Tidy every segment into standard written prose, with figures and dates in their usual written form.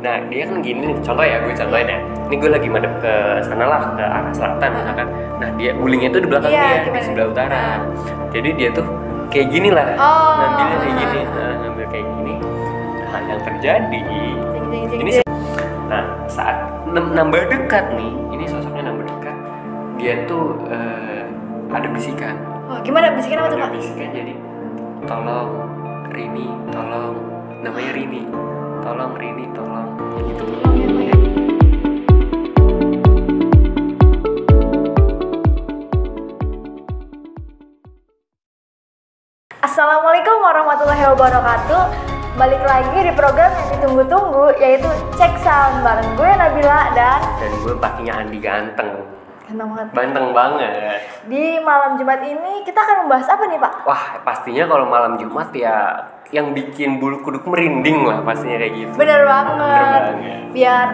Nah dia kan gini nih, contoh ya, gue contohin ya. Ini gue lagi madep ke sana lah, ke arah selatan misalkan. Nah dia gulingnya tuh di belakang dia, di sebelah utara. Jadi dia tuh kayak gini lah, ngambilnya kayak gini, ngambil kayak gini. Nah yang terjadi ini, nah saat nambah dekat nih, ini sosoknya nambah dekat, dia tuh ada bisikan. Oh, gimana bisikan apa tuh Pak? Ada bisikan jadi, tolong Rini, tolong, namanya Rini, tolong Rini, tolong, gitu. Assalamualaikum warahmatullahi wabarakatuh. Balik lagi di program yang ditunggu-tunggu, yaitu Cek Sound bareng gue Nabila dan gue pastinya Andi ganteng. Ganteng banget. Di malam Jumat ini kita akan membahas apa nih Pak? Wah pastinya kalau malam Jumat ya yang bikin bulu kuduk merinding lah pastinya kayak gitu. Bener banget. Biar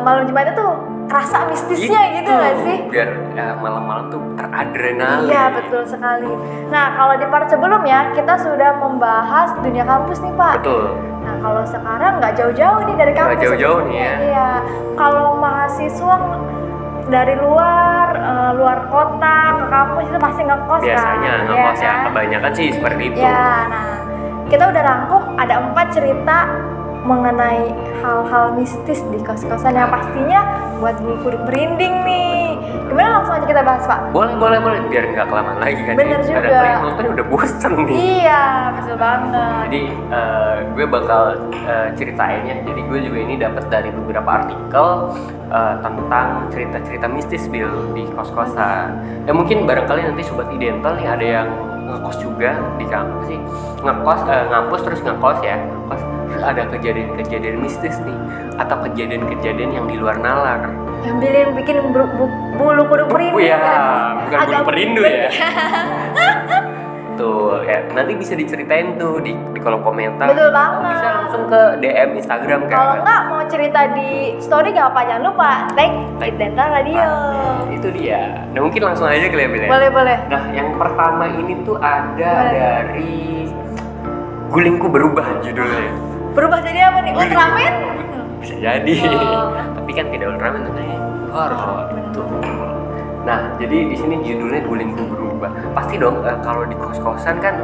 malam Jumat itu rasa mistisnya gitu gak sih? Biar malam-malam tuh teradrenalin. Iya betul sekali. Nah kalau di part sebelumnya kita sudah membahas dunia kampus nih Pak. Betul. Nah kalau sekarang nggak jauh-jauh nih dari kampus. Nggak jauh-jauh nih ya. Iya. Kalau mahasiswa dari luar kota ke kampus itu pasti ngekos. Biasanya kan? ngekos ya, kan? Kebanyakan sih seperti itu. Ya, nah kita udah rangkum ada 4 cerita mengenai hal-hal mistis di kos-kosan yang pastinya buat bulu kuduk merinding nih. Gimana langsung aja kita bahas Pak? Boleh, biar nggak kelamaan lagi kan. Bener juga. Kadang-kadang yang nonton udah bosen nih. Iya, betul banget. Jadi gue bakal ceritain ya. Jadi gue juga ini dapat dari beberapa artikel tentang cerita-cerita mistis di kos-kosan. Ya mungkin barangkali nanti sobat Idental nih ada yang ngekos juga di kampus sih, ngampus terus ngekos ya, ngekos. Ada kejadian-kejadian mistis nih, atau kejadian-kejadian yang di luar nalar. Yang bikin bulu kuduk merinding. Ya, kan? bukan bulu perindu ya. Tuh, ya nanti bisa diceritain tuh di kolom komentar. Betul banget. Bisa langsung ke DM Instagram kan. Kalau nggak mau cerita di story nggak apa, jangan lupa tag Idental Radio. Itu dia. Nah mungkin langsung aja kalian bilang. Boleh. Nah yang pertama ini tuh ada dari Gulingku Berubah judulnya. Berubah jadi apa nih? Ultraman? Bisa jadi. Tapi kan tidak Ultraman tuh kayaknya horor. Nah, jadi di sini judulnya Gulingku Berubah. Pasti dong kalau di kos-kosan kan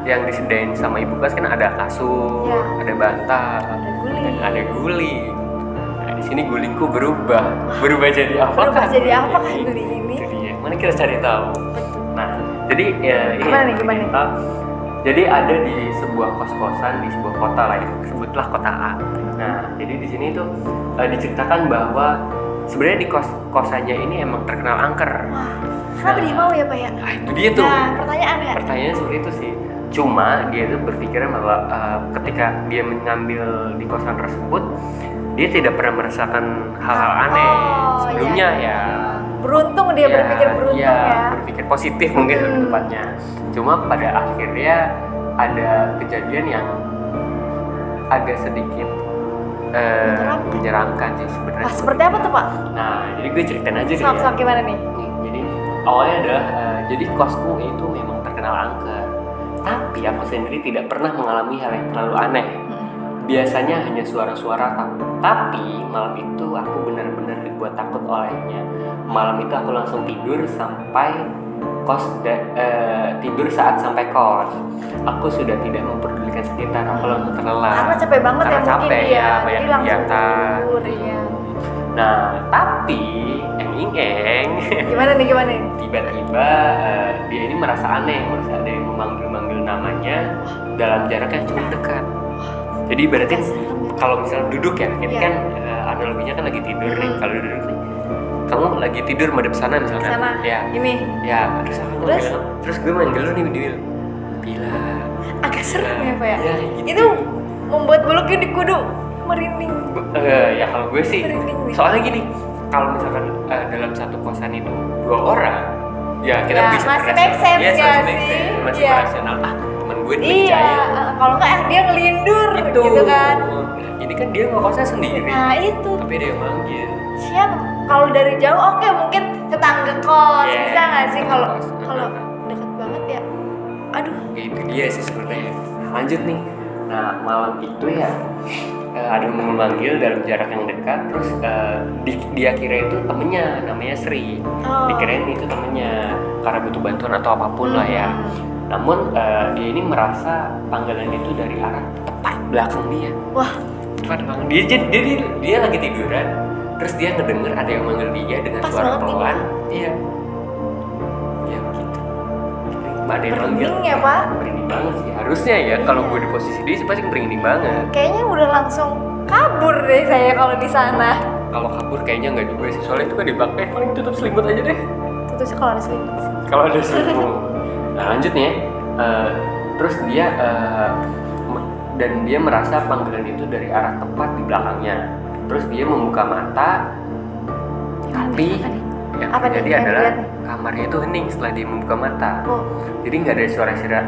yang disediain sama ibu kos kan ada kasur, ada bantal, dan ada guling. Nah, di sini Gulingku berubah. Berubah jadi apa? Berubah jadi apa kan guling ini? Jadi mana kita cari tahu. Nah, jadi ya ini gimana? Jadi ada di sebuah kos-kosan di sebuah kota lah, sebutlah kota A. Nah, jadi di sini tuh diceritakan bahwa sebenarnya di kosannya ini emang terkenal angker. Wah, kenapa dia mau ya Pak ya? Nah itu dia tuh. Nah, pertanyaannya seperti itu sih. Cuma dia tuh berpikiran bahwa ketika dia mengambil di kosan tersebut, dia tidak pernah merasakan hal-hal aneh sebelumnya ya. Beruntung dia berpikir beruntung ya. Berpikir positif mungkin lebih tepatnya. Cuma pada akhirnya ada kejadian yang agak sedikit menyeramkan sih sebenarnya. Seperti apa tuh Pak? Nah, jadi gue ceritain aja deh. Sok gimana nih? Jadi awalnya adalah jadi kosku itu memang terkenal angker. Tapi aku sendiri tidak pernah mengalami hal yang terlalu aneh. Biasanya hanya suara-suara tapi malam itu aku benar-benar dibuat takut olehnya. Malam itu aku langsung tidur sampai tidur saat sampai kos. Aku sudah tidak memperdulikan sekitar, aku langsung terlelap. Karena capek banget ya mungkin dia. Banyak kegiatan. Nah, tapi eng. Gimana nih? Tiba-tiba dia ini merasa aneh, merasa ada yang memanggil namanya dalam jarak yang cukup dekat. Jadi berarti kalau misalnya duduk ya, kita kan analoginya kan lagi tidur nih. Kalau duduk nih, kamu lagi tidur madep sana misalnya. Ya. Ini. Ya, terus gue manggil lu nih Bila. Agak serem ya Pak ya? Ya gitu. Itu membuat bulu kuduk merinding. Ya kalau gue sih, soalnya gini, kalau misalkan dalam satu kosan itu 2 orang, ya kita bisa masih make sense masih rasional. Temen gue percaya. Kalau nggak dia ngelindur gitu kan. Ini kan dia ngekosnya sendiri. Nah itu. Tapi dia manggil. Siapa? Kalau dari jauh oke, mungkin tetangga kos bisa nggak sih? Kalau deket banget ya. Aduh. Itu dia sih sebenarnya. Lanjut nih. Nah malam itu ya ada yang memanggil dalam jarak yang dekat, terus dia kira itu temennya, namanya Sri. Dikirain itu temennya karena butuh bantuan atau apapun lah ya. Namun dia ini merasa panggilan itu dari arah tepat belakang dia. Wah, tepat belakang dia. Jadi dia lagi tiduran, terus dia ngedenger ada yang manggil dia dengan Pas suara banget pelan. Iya. Ya begitu. Ada yang manggil. merinding ya Pak? Merinding banget sih. Harusnya ya kalau gue di posisi dia sih pasti merinding banget. Kayaknya udah langsung kabur deh saya kalau di sana. Kalau kabur kayaknya nggak juga sih. Soalnya itu kan di belakang paling tutup selimut aja deh. Itu sih kalau ada selimut. Kalau ada selimut. Nah lanjut nih ya. Terus dia dan dia merasa panggilan itu dari arah tepat di belakangnya. Terus dia membuka mata, tapi yang terjadi adalah kamarnya itu hening setelah dia membuka mata. Jadi nggak ada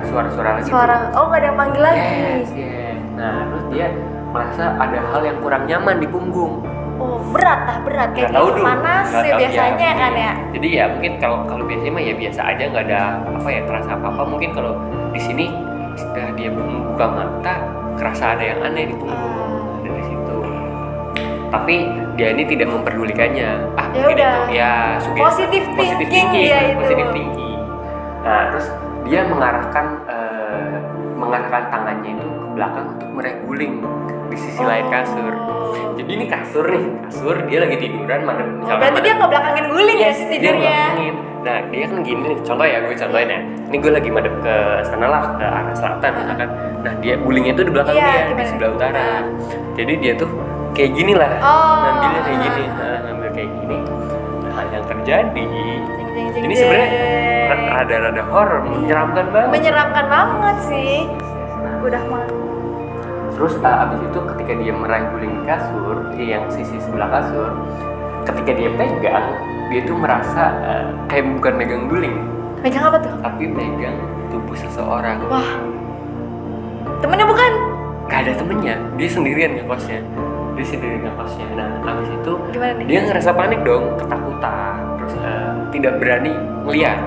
suara-suara lagi. Nggak ada yang manggil lagi. Yes. Nah terus dia merasa ada hal yang kurang nyaman di punggung. Berat kayak gitu panas sih biasanya kan ya. Jadi ya mungkin kalau biasanya mah ya biasa aja, nggak ada apa ya terasa apa-apa. Mungkin kalau di sini setelah dia membuka mata kerasa ada yang aneh di punggung dari situ. Tapi dia ini tidak memperdulikannya. Ya udah. Positif thinking. Nah terus dia mengarahkan tangannya itu ke belakang untuk meraih di sisi lain kasur. Jadi ini kasur dia lagi tiduran berarti dia ngebelakangin guling ya tidurnya. Nah dia kan gini nih, contoh ya, gue contohin ya. Ini gue lagi madep ke sana lah, ke arah selatan misalkan. Nah dia gulingnya itu di belakang dia, di sebelah utara. Jadi dia tuh kayak gini lah, ngambilnya kayak gini, ngambil kayak gini. Nah yang terjadi, ini sebenarnya rada-rada horor, menyeramkan banget sih. Udah mah. Terus abis itu ketika dia meraih guling di kasur, yang sisi sebelah kasur, ketika dia pegang, dia tuh merasa kayak bukan megang guling. Megang apa tuh? Tapi megang tubuh seseorang. Wah, temennya bukan? Gak ada temennya, dia sendirian ngekosnya. Nah abis itu dia ngerasa panik dong, ketakutan, terus tidak berani ngeliat.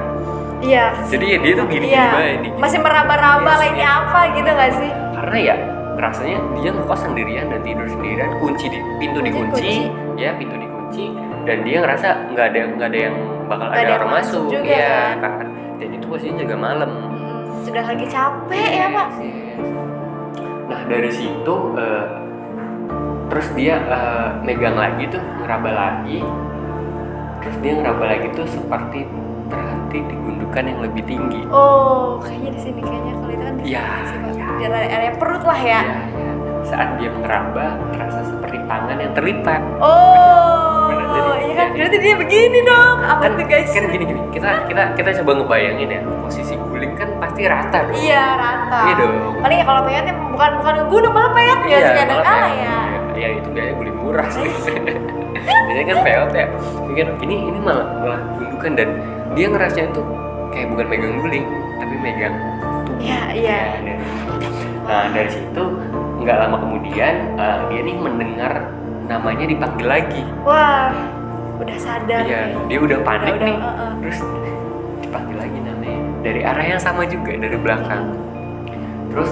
Iya. Jadi ya dia tuh gini-gini banget. Masih meraba-raba lah ini apa gitu gak sih? Karena ya rasanya dia ngekos sendirian dan tidur sendirian, pintu dikunci, dan dia ngerasa nggak ada yang bakal ada orang masuk juga, ya kan. Dan itu posisinya juga malam. Sudah lagi capek ya Pak. Nah dari situ terus dia megang lagi tuh, ngeraba lagi. Terus dia ngeraba lagi tuh seperti terhenti di gundukan yang lebih tinggi. Kayaknya di sini kayaknya kalau itu kan di sini sih, Pak. Di area perut lah ya. Saat dia mengeraba, terasa seperti tangan yang terlipat. Iya kan, berarti dia begini dong. Apa tuh guys? Kan gini. Kita coba ngebayangin ya, posisi guling kan pasti rata dong. Iya rata. Iya dong. Paling kalau peyotnya bukan gunung, malah peyot ya sekadang kala ya. Ya itu biasanya guling murah sih. Biasanya kan peyot ya. Ini malah gundukan, dan dia ngerasa itu kayak bukan megang guling, tapi megang tubuh. Iya. Nah dari situ nggak lama kemudian dia nih mendengar namanya dipanggil lagi. Wah, udah sadar. Iya, dia udah panik nih. Terus dipanggil lagi namanya dari arah yang sama juga, dari belakang. Terus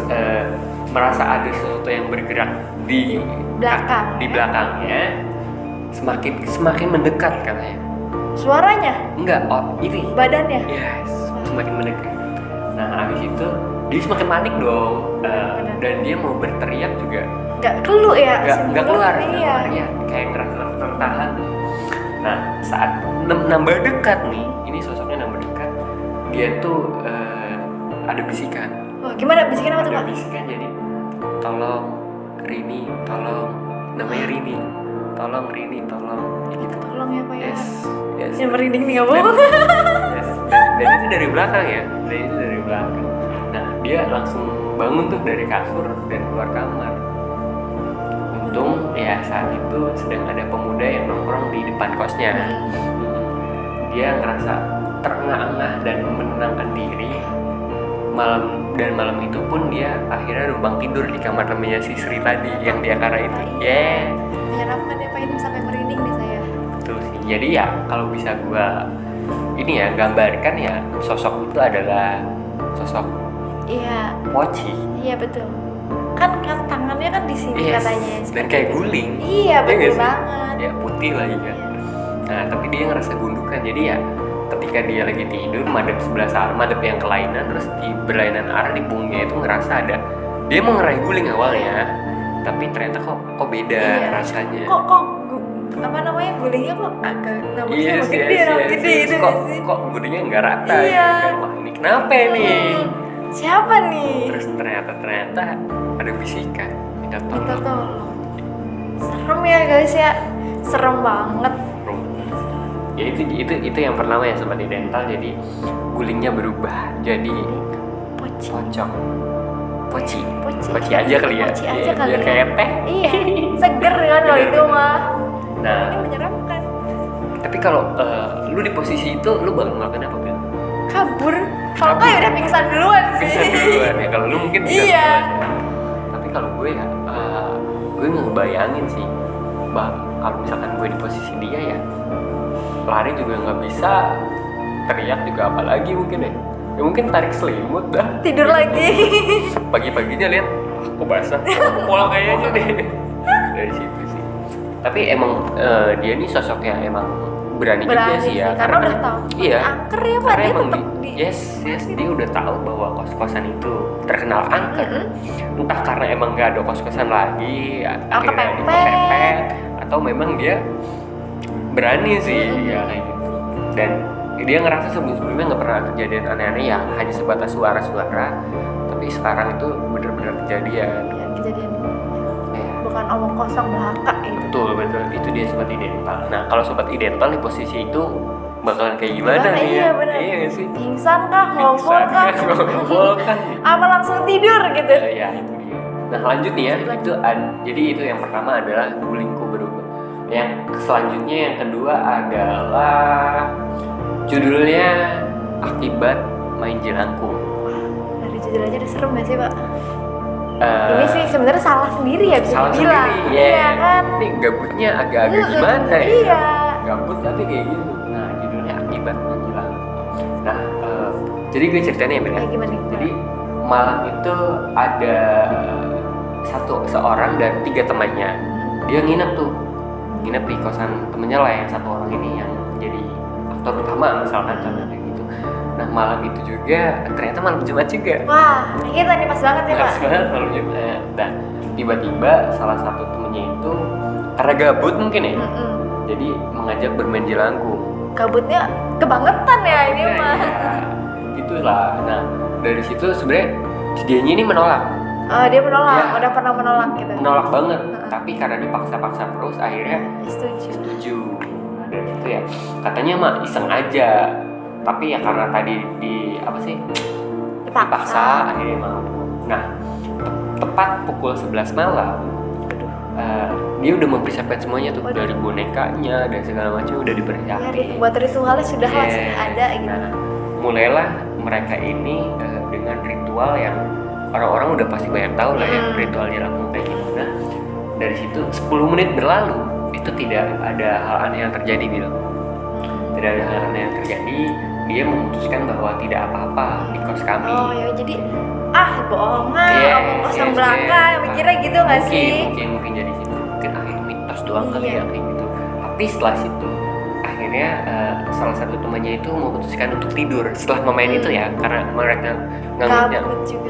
merasa ada sesuatu yang bergerak di belakangnya, semakin mendekat katanya. Suaranya? Enggak, ini badannya? Yes, semakin mendekat. Nah habis itu dia semakin panik dong, dan dia mau berteriak juga nggak keluar ya? Nggak keluar ya, kayak ngerasa tertahan. Nah saat nambah dekat nih, ini sosoknya nambah dekat, dia tuh ada bisikan. Gimana bisikan apa tuh Pak? Ada bisikan, jadi tolong Rini, tolong, namanya Rini, tolong Rini, tolong, ya gitu. Tolong ya Pak ya. Yes. Yang merinding nih nggak bohong. Yes. Dan itu dari belakang ya, Nah dia langsung bangun tuh dari kasur dan keluar kamar. Untung ya saat itu sedang ada pemuda yang nongkrong di depan kosnya. Dia ngerasa terengah-engah dan menenangkan diri. Malam itu pun dia akhirnya numpang tidur di kamar temannya si Sri tadi yang di akara itu. Menyeramkan ya Pak, ini sampai merinding nih saya. Betul sih. Jadi ya kalau bisa gua ini ya gambarkan ya, sosok itu adalah sosok Iya. Poci. Iya betul. Kan tangan tangannya kan di sini katanya. Dan kayak guling. Iya, betul nggak sih? banget. Ya putih lah ya. Nah tapi dia ngerasa gundukan, jadi ya ketika dia lagi tidur madep sebelah sana, madep yang kelainan, terus di berlainan arah di punggungnya itu ngerasa ada, dia mau ngeraih guling awalnya, tapi ternyata kok beda rasanya. Kok apa namanya, gulingnya kok agak nambahnya gede gitu kok, sih? kok gulingnya nggak rata Iya. gitu kan. Wah ini kenapa nih? Siapa nih? Terus ternyata ada bisikan, minta Minta tolong. tolong. Serem ya guys ya, serem banget. Ya itu yang pertama ya sobat dental, jadi gulingnya berubah jadi pocong. Poci aja kali ya. Poci aja kali biar ya. kayak teh. Iya, seger kan kalau itu mah. Nah, Ini menyeramkan. tapi kalau lu di posisi itu lu bakal ngelakuin apa, Bil? Kabur. Kalau nggak ya udah pingsan duluan sih. Pingsan duluan ya, kalau lu mungkin bisa Iya. duluan ya. Tapi kalau gue ya, gue ngebayangin sih, kalau misalkan gue di posisi dia ya, lari juga nggak bisa, teriak juga apalagi mungkin ya. Ya mungkin tarik selimut dah. Tidur lagi. Pagi-paginya lihat, aku basah, pulang kayaknya deh. Dari situ sih. Tapi emang dia nih sosok yang emang berani juga sih ya, karena udah tahu. Iya. Angker ya Pak, Karena dia emang tetap yes, dia udah tahu bahwa kos-kosan itu terkenal angker. Entah karena emang nggak ada kos-kosan lagi, akhirnya dipepet, atau memang dia berani sih, ya kayak gitu. Dan dia ngerasa sebelumnya nggak pernah kejadian aneh-aneh ya, hanya sebatas suara-suara. Tapi sekarang itu benar-benar kejadian. Ya, kejadian. Bukan omong kosong belaka gitu. Betul, itu dia sobat idental. Nah kalau sobat idental di posisi itu bakalan kayak gimana nih Iya ya? benar. Iya nggak sih? Pingsan kah, ngompol kah? Ngompol kan? Apa langsung tidur gitu? Ya itu dia. Nah lanjut nih ya, jadi itu yang pertama adalah gulingku berubah. Yang selanjutnya yang kedua adalah judulnya Akibat Main Jelangkung. Dari judul aja udah serem ya sih Pak? Ini sih sebenarnya salah sendiri ya bisa salah dibilang. sendiri, Iya kan? Ini gabutnya agak-agak gimana ya? Iya. Gabut tapi kayak gitu. Nah judulnya Akibat Main Jelangkung. Nah jadi gue ceritain ya bener. Gimana? Jadi malam itu ada seorang dan 3 temannya. Dia nginep di kosan temennya lah, yang 1 orang ini yang jadi aktor utama misalkan contohnya gitu. Nah malam itu juga ternyata malam Jumat juga. Wah, kita nih pas banget ya Pak. Pas banget malam Jumat. Dan tiba-tiba salah satu temennya itu karena gabut mungkin ya, jadi mengajak bermain jelangkung. Gabutnya kebangetan ya ini mah. Ya, itulah. Nah dari situ sebenarnya dianya ini menolak. Dia menolak, Ya, udah pernah menolak gitu. Menolak banget. Tapi karena dipaksa-paksa terus akhirnya setuju. Nah dari situ ya katanya mah iseng aja. Tapi ya karena tadi dipaksa akhirnya mau. Nah tepat pukul 11 malam dia udah mempersiapkan semuanya tuh. Dari bonekanya dan segala macam udah dipersiapin. Buat ritualnya sudah ada gitu. Nah, mulailah mereka ini dengan ritual yang orang-orang udah pasti banyak tahu lah ya, ritual jelangkung kayak gitu. Nah dari situ 10 menit berlalu itu tidak ada hal aneh yang terjadi gitu. Tidak ada hal aneh yang terjadi. Dia memutuskan bahwa tidak apa-apa di kos kami. Oh ya, jadi bohongan, omong kosong belaka, mikirnya gitu nggak sih? Mungkin jadi situ. Mungkin mitos doang kali ya kayak gitu. Tapi setelah situ akhirnya salah satu temannya itu memutuskan untuk tidur setelah memain itu ya, karena mereka nganggapnya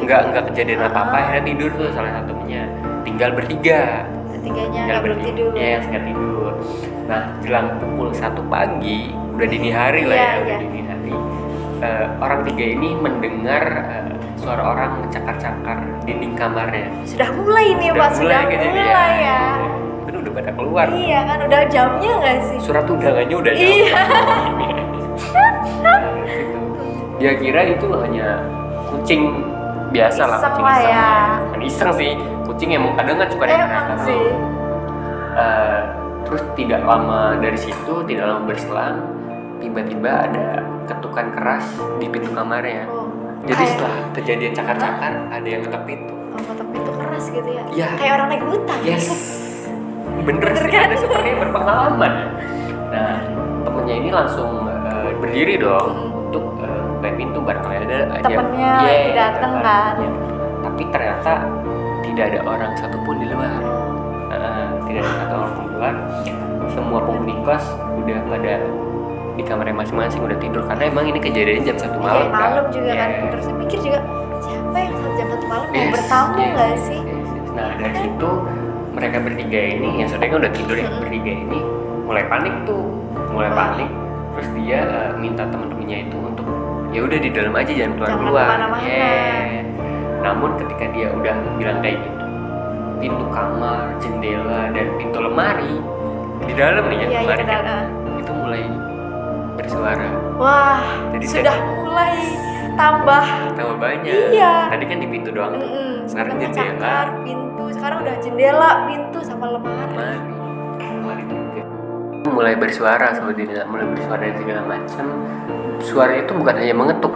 nggak kejadian apa-apa. Akhirnya tidur tuh salah satu temannya. Tinggal bertiga. Ketiganya nggak belum tidur. Yes, nggak tidur. Nah jelang pukul 1 pagi, udah dini hari lah ya, udah dini hari. Orang 3 ini mendengar suara orang mencakar-cakar dinding kamarnya. Sudah mulai nih Pak, sudah mulai ya. Kan udah pada keluar. Iya kan, udah jamnya nggak sih? Surat undangannya udah jauh. Iya. Dia kira itu hanya kucing biasa lah, Iseng kucing lah iseng. ya. Kan iseng sih, kucing emang kadang kan suka Emang sih. Terus tidak lama dari situ, tidak lama berselang, tiba-tiba ada ketukan keras di pintu kamarnya. Jadi setelah kejadian cakar-cakar, ada yang ngetok pintu. Ngetok pintu keras gitu ya? Iya. Kayak orang naik hutang. Yes. Bener sih, kan? ada sepertinya berpengalaman. Nah, temennya ini langsung berdiri dong untuk bukain pintu, barangkali ada temennya datang kan. Tapi ternyata tidak ada orang satupun di luar. Tidak ada satu orang di luar. Semua penghuni kos udah pada di kamarnya masing-masing udah tidur karena emang ini kejadiannya jam 1 malam kan. Malam juga kan. Terus saya mikir juga siapa yang jam 1 malam mau bertamu nggak sih? Nah dari situ mereka bertiga ini, yang sebenarnya kan udah tidur ya, bertiga ini mulai panik tuh, panik. Terus dia minta teman-temannya itu untuk ya udah di dalam aja jangan keluar. Namun ketika dia udah bilang kayak gitu, pintu kamar, jendela dan pintu lemari di dalam nih ya, lemari kan, itu mulai bersuara. Wah, jadi sudah mulai tambah banyak. Iya. Tadi kan di pintu doang. Sekarang jendela, pintu. Sekarang udah jendela, pintu sama lemari juga. Mulai bersuara seperti ini, mulai bersuara dan segala macam. Suara itu bukan hanya mengetuk,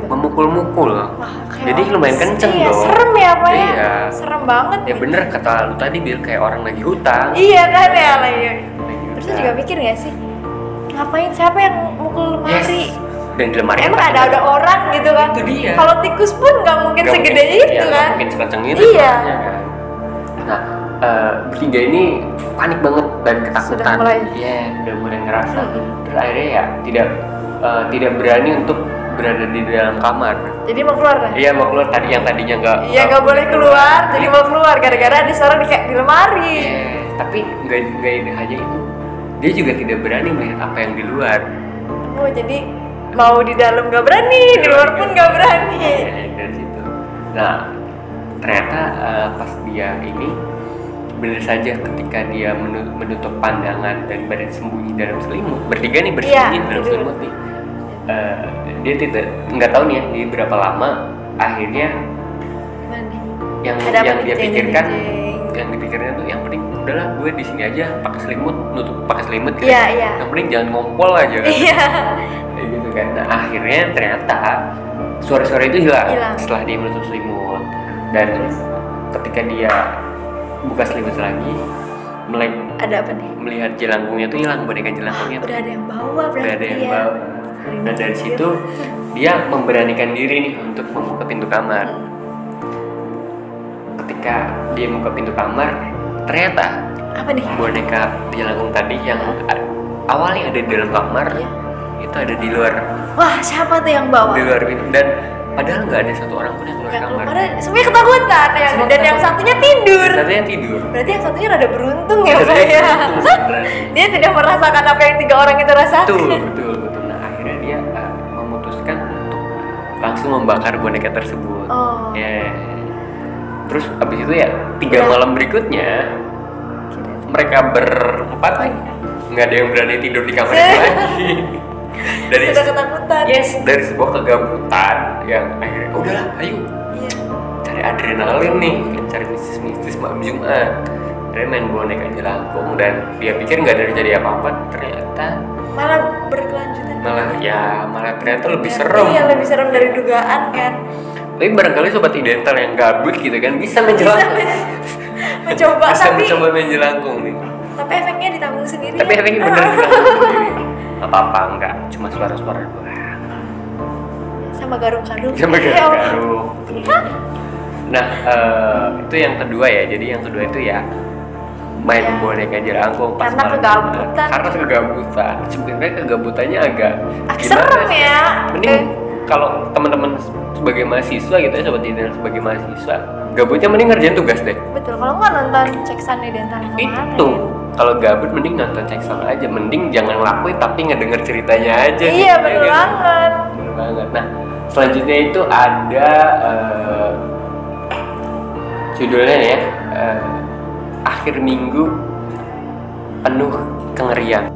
memukul-mukul. Jadi lumayan kenceng dong. Serem ya Pak ya? Iya. Serem banget. Ya bener kata lu tadi, biar kayak orang lagi hutang. Iya kan ya lagi. Terus saya juga mikir nggak sih, ngapain, siapa yang mukul lemari? Dan di lemari emang ada orang gitu kan? Itu dia. Kalau tikus pun nggak mungkin segede itu kan? Mungkin sekenceng itu. Iya. Nah, bertiga ini panik banget dan ketakutan. Udah mulai ngerasa. Terus akhirnya ya tidak berani untuk berada di dalam kamar. Jadi mau keluar kan? Iya, mau keluar. Yang tadinya nggak boleh keluar, jadi mau keluar gara-gara ada suara kayak di lemari. Tapi nggak ini aja itu. Dia juga tidak berani melihat apa yang di luar. Oh, jadi mau di dalam nggak berani, di luar pun nggak berani. Dari situ. Nah, ternyata pas dia ini benar saja ketika dia menutup pandangan dan berada sembunyi dalam selimut, bertiga nih bersembunyi dalam selimut nih. Dia nggak tahu nih ya di berapa lama akhirnya yang dipikirkan tuh yang penting udahlah gue di sini aja pakai selimut, nutup pakai selimut gitu. Yang penting jangan ngompol aja kan. Kayak gitu kan. Nah akhirnya ternyata suara-suara itu hilang setelah dia menutup selimut, dan ketika dia buka selimut lagi ada apa nih? Melihat jelangkungnya tuh hilang, boneka jelangkungnya udah ada yang bawa berarti. Udah ada yang bawa. Dan dari situ dia memberanikan diri nih untuk membuka pintu kamar. Ketika dia buka pintu kamar, ternyata apa nih? Boneka jelangkung tadi yang awalnya ada di dalam kamar itu ada di luar. Wah, siapa tuh yang bawa? Di luar pintu, dan padahal nggak ada satu orang pun yang keluar kamar. Semuanya ketakutan dan yang satunya tidur. Berarti yang satunya rada beruntung ya Pak ya. Dia tidak merasakan apa yang 3 orang itu rasakan. Betul. Nah akhirnya dia memutuskan untuk langsung membakar boneka tersebut. Terus abis itu ya 3 malam berikutnya mereka berempat nggak ada yang berani tidur di kamar itu lagi. Sudah ketakutan. Dari sebuah kegabutan yang akhirnya udahlah ayo cari adrenalin nih, cari mistis malam Jumat. Dia main boneka jelangkung dan dia pikir nggak ada terjadi apa-apa, ternyata malah berkelanjutan. Malah ternyata lebih serem. Iya, lebih serem dari dugaan kan. Tapi barangkali sobat identital yang gabut gitu kan bisa menjelangkung. Mencoba main jelangkung nih. Tapi efeknya ditanggung sendiri. Tapi efeknya bener ditanggung sendiri. Apa-apa enggak, cuma suara-suara doang. Sama garuk-garuk. Nah, itu yang kedua ya. Jadi yang kedua itu ya main boneka jelangkung pas karena kegabutan. Sebenarnya kegabutannya agak serem ya. Mending kalau teman-teman sebagai mahasiswa gitu ya, sobat identital sebagai mahasiswa, gabutnya mending ngerjain tugas deh. Betul, kalau nggak nonton Ceksan Identital yang kemarin. Itu kalau gabut mending nonton Ceksan aja, mending jangan ngelakuin tapi ngedenger ceritanya aja. Iya betul banget. Betul banget. Nah selanjutnya itu ada judulnya ya, akhir minggu penuh kengerian.